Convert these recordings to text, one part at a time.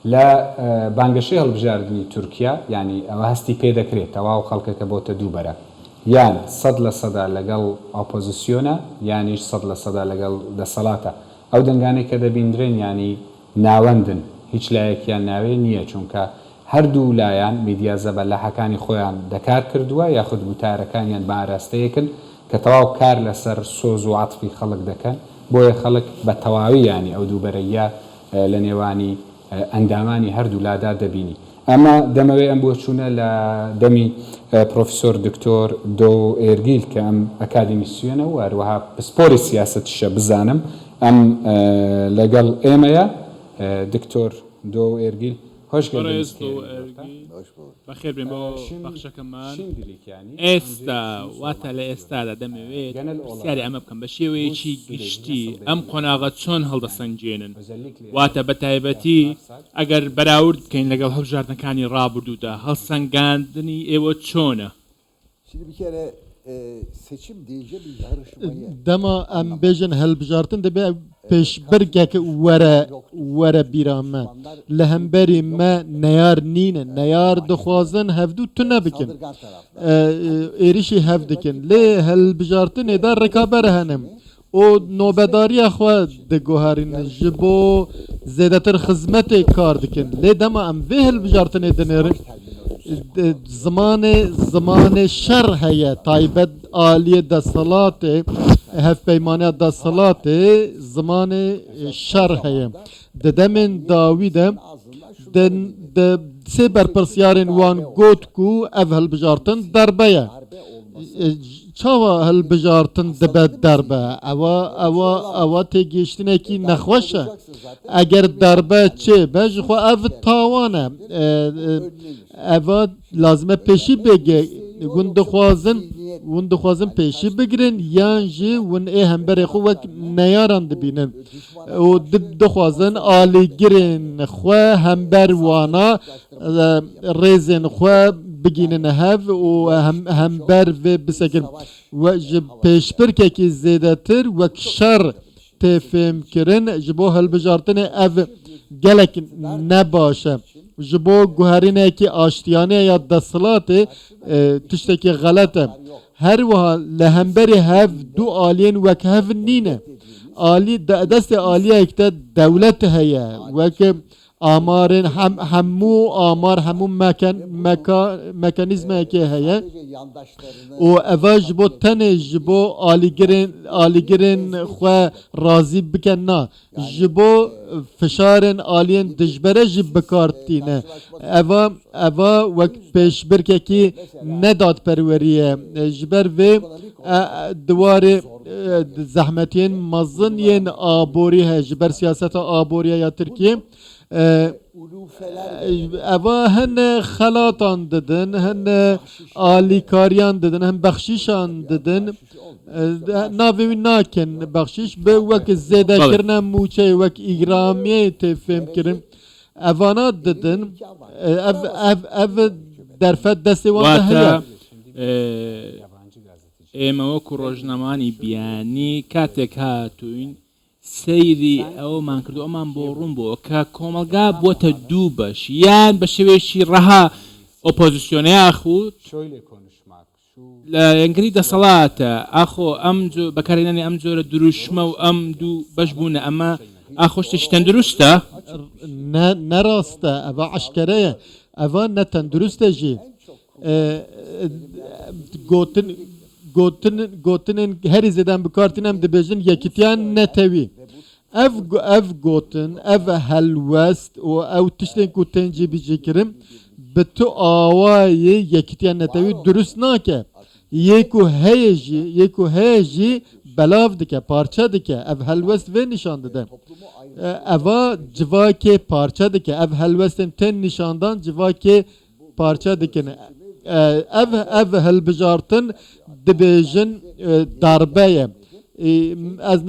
لا بانگشەی هەڵبژاردننی تورکیا ینی ئەوە هەستی پێ دەکرێت تەواو خەڵکەکە بۆتە دووبەرە یان 100% لەگەڵ ئۆپۆزیسیۆنە یانیش 100% لەگەڵ دەسەڵاتە ئەو دەنگانەی کە دەبیندرێن ینی ناوەندن هیچ لایەکیان ناوێ نییە چونکە هەردوو لایەن میدیا زەبەلاحەکانی خۆیان دەکار کردووە یاخود گوتارەکانیان بە ئاراستەیەکن کە تەواو کار لەسەر سۆز و عاتفی خەڵک دەکەن بۆیە خەڵک بە تەواوی ینی ئەو دووبەرەیە لە نێوانی ئەندامانی هەردوو لادا دەبینی ئەمە دەمەوێت ئەم بۆ چوونە لە دەمی پرۆفسۆر دکتۆر دۆ ئێرگیل کە ئەم ئەکادمیسیۆنە و هەروەها پسپۆری سیاسەتیشە بزانم ئەم لەگەڵ ئێمەیە دکتۆر دۆ ئێرگیل هۆش بەخێر بێن بۆ بەخشەکەمان ئێستا واتە لە ئێستادا دەمەوێت پرسیاری ئەمە بکەم بە شێوەیەکی گشتی ئەم قۆناغە چۆن هەڵدەسەنجێنن واتە بە تایبەتی ئەگەر بەراورد بکەین لەگەڵ هەڵبژاردنەکانی ڕابردوودا هەڵسەنگاندنی ئێوە چۆنە؟ seçim deyince bir yarışmaya. Dema em bêjin hilbijartin dibe pêşbirgek were bîra me. Li hemberî me neyar nîne, neyar dixwazin hevdû tu nebikin. Êrişî hev dikin. Lê hilbijartinê de rekaber henim. O nobedariya xwe diguherînin ji bo zêdetir xizmetê kar dikin. Lê dema em vê hilbijartinê dinêrin. Zamanê şer heye taybet aliye desthilatê hevpeymanîya desthilatê zamanê şer heye di demên dawî de sê berpirsiyarên wan got ku ev hilbijartin derbe ye çawa hilbijartin dibe derbe ewa têgihiştinekî nexweş e eger derbe çêbe ji xwe ev tawan e eva lazim e pêşî bêge hûn dixwazin pêşî bigirin yan jî hûn ê hemberê xwe wek neyaran dibînin û dixwazin alîgirên xwe hember wana rêzên xwe bigînin hev û hember vê bisekin we ji pêşbirkekî zêdetir wek şer tê fêmkirin ji bo hilbijartinê ev gelek nebaş e ji bo guherînekî aştiyanê ya desthilatê tiştekî xelet e her wiha li hemberî hev du aliyên wek hev nîne alî destê aliyek de dewlet heye wek amarên hemû amar hemû mekanîzmekê heye û eva ji bo tenê ji bo alîgirên xwe razî bikin na ji bo fişarên aliyên dijbere jî bikartîne eva wek pêşbirkekî nedadperwerî ye ji ber vê diwarê zehmetiyên mezin yên aborî heye ji ber siyaseta aboriya ya Tirkiye eva hene xelatan didin hene alîkariyan didin hem bexşîşan didin navê wî nakin bexşîş bi wek zêdekirina mûçe wek îgramiyê tê fêmkirin evana didin ev derfet destê wan de heye ئێمە وەکو ڕۆژنامەوانی بیانی کاتێک هاتوین سەیری ئەومان کردو ئەمان بۆ ڕوون بووە کە کۆمەلگا بووەتە دوو بەش یان بە شێوەیەکی ڕەها ئۆپۆزیسیۆنە یاخود لە یەنگری دەسەڵاتە ئاخۆ ئەم بەکارهێنانی ئەم جۆرە دروشمە و ئەم دوو بەش بوونە ئەمە ئاخۆ شتێکی تەندروستە نەڕاستە ئەڤە عەشکەرەیە ئەڤە نەتەندروستە ژی gotinên herî zêden bikartîn em dibêjin yekîtiyan netewî ev gotin ev helwest û ew tiştên ku tên cêbîjêkirin bi tu awayê yekîtiyan netewî durust nake yê ku heye jî belav dike parça dike ev helwest vê nîşan dide eva civakê parça dike ev helwestên tên nîşandan civakê parça dikin ev hilbijartin dibêjin darbe ye ez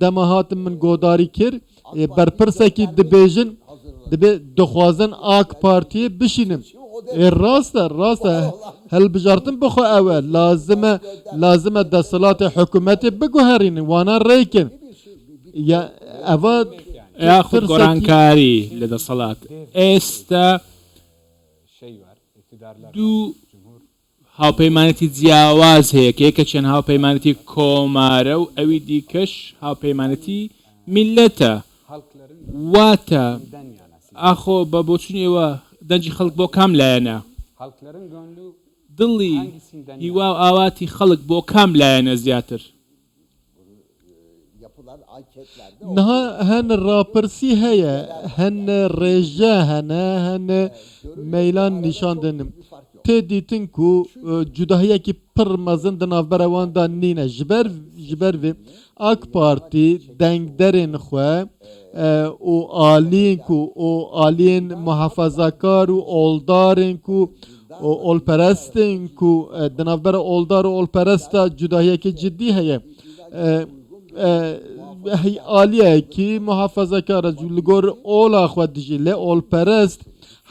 dema hatim min godarî kir berpirsekî dibêjin dixwazin AK Partiyê bişînim rast e hilbijartin bixwe ew e lazim e desthilatê hikûmetê biguherînin wana rêkin ya eva یاخود ترسێکی- گۆڕانکاری لە دەسەڵات ئێستا دوو هاوپەیمانەتی جیاواز هەیە کە یەکە چەند هاوپەیمانەتی کۆمارە و ئەوی دیکەش هاوپەیمانەتی میلەتە واتە ئاخۆ بە بۆچونیەوە دەنجی خەڵک بۆ کام لایەنە دڵی هیوا و ئاواتی خەڵک بۆ کام لایەنە زیاتر Yapılan anketlerde نها هەن راپرسی هەیە هەن ڕێژە هەنە هەن مەیلان نیشاندنم تێ دیتن ku cudahiyekî pir mezin di navbera wan da nîne ji ber vê AK Partî dengderên xwe û aliyên ku û aliyên muhefezakar û oldarên ku û olperestên ku di navbera oldar û olperest da cudahiyekî ciddî heye aliyekî muhefezakar li gor ola xwe dijî lê olperest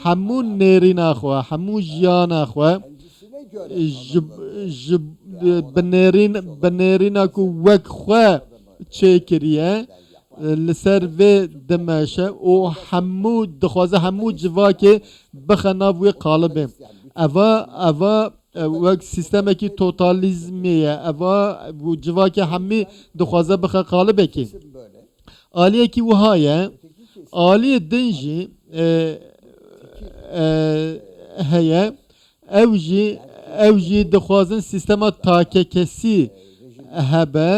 hemû nêrîna xwe hemû jiyana xwe ji binêrîna ku wek xwe çêkiriye li ser vê dimeşe û hemû dixwaze hemû civakê bixe nav wê qalibê eva wek sistemekî totalizmê ye eva civakê hemî dixwaze bixe qalibekê aliyekî wiha ye aliyê din jî heye ew jî dixwazin sistema takekesî hebe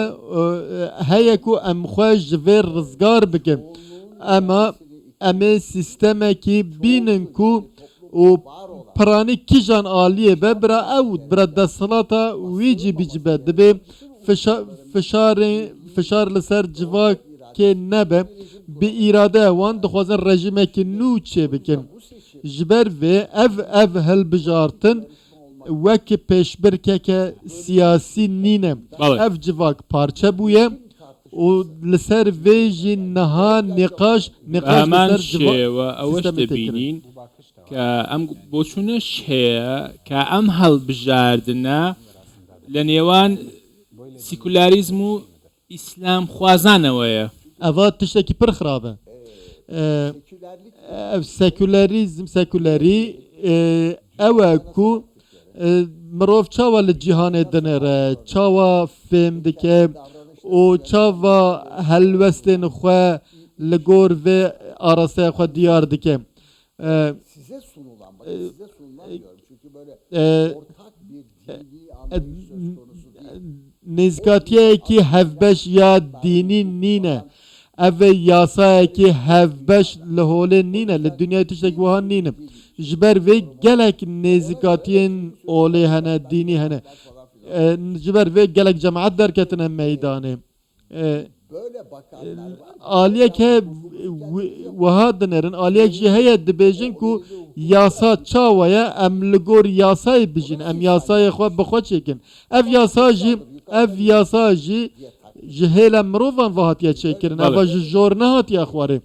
heye ku em xwe ji vê rizgar bikin em ê sistemekî bînin ku û piranî kîjan aliyê be bira ew bira desthelata wî jî bicibe dibe fişar li ser civakê nebe bi îradeya wan dixwazin rejimekî nû çê bikin ji ber vê ev hilbijartin wekî pêşbirkeke siyasî nîne ev civak parçe bûye û li ser vê jî niha nîqaş هەمان شێوە ئەوەش دەبینین کە ئەم بۆچونەش هەیە کە ئەم هەڵبژاردنە لە نێوان سیکولاریزم و ئیسلام خوازانەوەیە ئەva tiştekî pir xirab e ev sekülerî ew e ku mirov çawa li cîhanê dinêre çawa fêm dike û çawa helwestên xwe li gor vê arasteya xwe diyar dike size sunulan diyorum çünkü böyle ortak bir dini anlayış söz konusu değil. nêzîkatiyekî hevbeş ya dînî nîne ev yasayekî hevbeş li holê nîne li dünyayê tiştek wiha nîne ji ber vê gelek nêzîkatiyên olê hene dînî hene ji ber vê gelek cemaet derketine meydanê Böyle bakanlar var. aliyek he wiha dinerin aliyek jî heye dibêjin ku yasa çawa ye em li gor yasayê bijîn em yasayê xwe bi xwe çêkin ev yasa jî ji hêla mirovan ve hatiye çêkirin eva ji jor nehatiye xwarê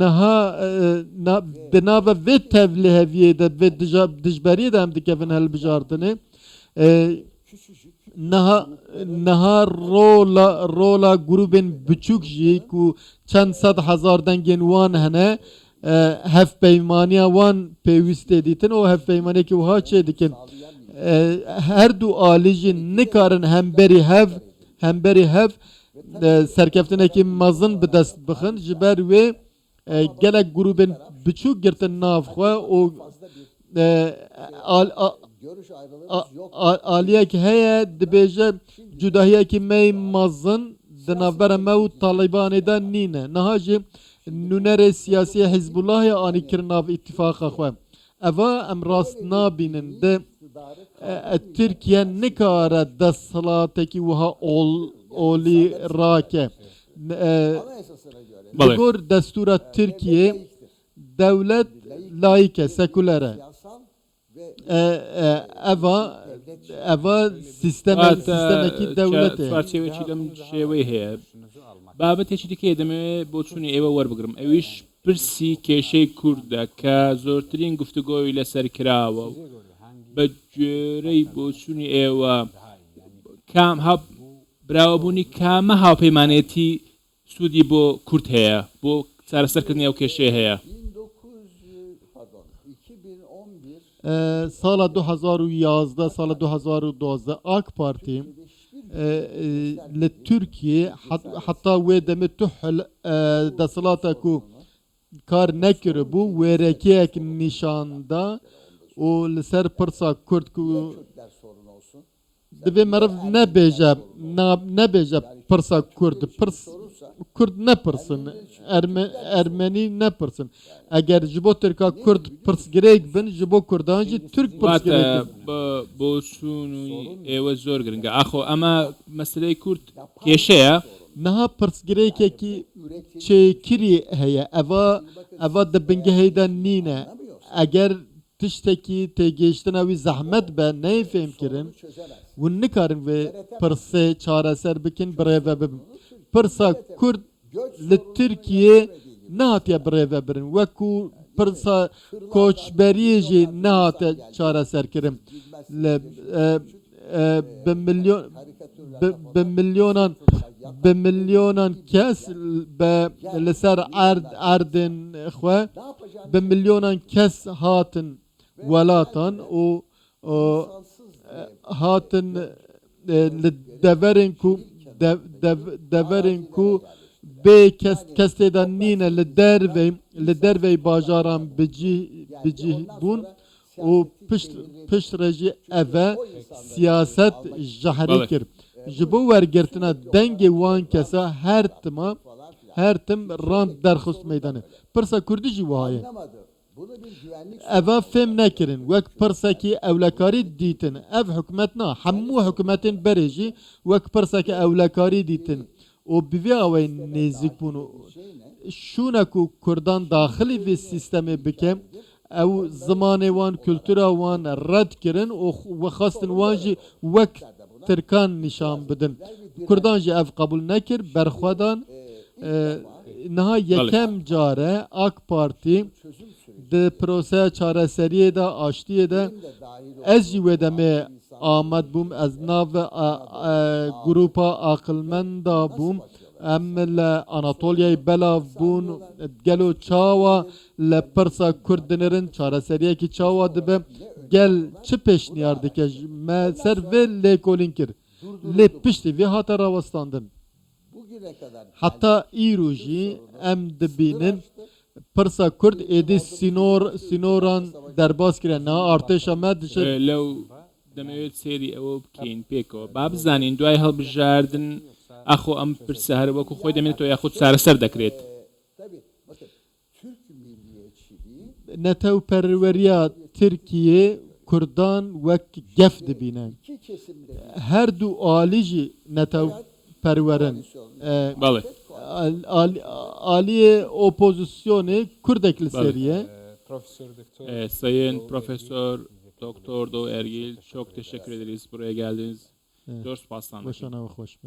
niha di nava vê tevliheviyê de vê dijberiyê de em dikevin hilbijartinê niha rola grubên biçûk jî ku çend sed hezar dengên wan hene hevpeymaniya wan pêwîstê dîtin û hevpeymaniyekî wiha çê dikin her du alî jî nikarin hemberî hev serkeftinekî mezin bi dest bixin ji ber wê gelek grubên biçûk girtin nav xwe û Görüş ayrılığımız yok. aliyek heye dibêje cudahiyekî me mezin di navbera me û Talibanê de nîne niha jî nûnerê siyasî Hizbullahê anî kirin nav îtîfaqa xwe eva em rast nabînin de Türkiye nikare desthilatekî wiha olî rake Anayasasına göre بەڵێ gor destûra Türkiye devlet laîk e seküler e siyasal ve eva sistemekî devlet e فارچێوێکی لەم شێوەی هەیە بابەتێکی دیکە دەمەوێت بۆ چوونی ئێوە وەربگرم ئەویش پرسی کێشەی کووردە کە زۆرترین گفتوگۆی لەسەر کراوە و بە گوێرەی بۆ چوونی ئێوە براوەبوونی کامە هاوپەیمانێتی سوودی بۆ کورد هەیە بۆ چارەسەرکردنی ئەو کێشەیە هەیە 2011 سال 2011 سال 2012 AK Parti لترکیه حتی و دمت تحل دستلاتا کو کار نکره بو ورکی یک نشانده و لسر پرسا کرد کو Kürtler sorun olsun. دبی مرف نبیجه پرسا کرد پرس کرد نپرسن ارمنی نپرسن اگر جبو ترکا کرد پرس گریک بن جبو کردانجی ترک پرس گریک واتە بۆ سوونی ئێوە زۆر گرنگە ئاخۆ ئەمە مەسلەی کورد کێشەیە نها پرس گریک کی چکری هیا اوا دبنگه هیدا نینه اگر تشتکی تگیشتن اوی زحمت به نفهم کرن و نکارن و پرسه چاره سر بکن برای و ببین پرسا کرد لترکیه نهاتیا برای و برن وکو پرسا کوچبریجی نهاتیا چاره سر کرن بمليونان كاس لسر اردن اخوة بمليونان كاس هاتن ولاتن و هاتن لدورنكو دورنكو بي كاس تيدان نينا لدروي باجاران بجي بون و پشت رجي اوه سياست جهري كر جبو ورگرتنا دنگ وان کسا هر تم راند درخست میدانه پرسا کردی جی وهایه Bunu bir güvenlik اوا فهم نکرن وک پرسا کی اولکاری دیتن اف حکومتنا همو حکومتن برجی وک پرسا کی اولکاری دیتن و بیوی اوی نزدیک بونو شونه کو کردان داخلی وی سیستمی بکم او زمان وان کلتورا وان رد کرن و خواستن وانجی وک ترکان نشان بدن کردان جی اف قبول نکر برخوادان نها یکم جاره AK Parti ده پروسه چاره سریه ده آشتیه ده از جیوه دمه آمد بوم از ناو گروپا عقلمند دا بوم ام لاناتولیای بلا بون گلو چاوا لپرسا کردنرن چاره سریه کی چاوا دبه gel çi peşniyar dike me ser ve le kolinkir le pişti ve hata ravastandın bugüne kadar hatta iruji em dibinin pırsa kurd edi sinoran derbas kiren na arteşa me dişe لەو دەمەوێت سێری ئەوە بکەین پێکەوە با بزانین دوای هەڵبژاردن ئەخۆ ئەم پرسە هەر وەکو خۆی دەمێنێتەوە یاخود چارەسەر دەکرێت tabii bakın Türk milliyetçiliği netev perveriya Türkiye Kurdan vek gef dibinen iki kesimde her du alici netev perverin بەڵێ aliye opozisyonu Kurdekli seriye Profesör Doktor Sayın Profesör Doktor Doğu Ergil çok teşekkür ederiz buraya geldiniz. Dört paslandık. başına ve hoş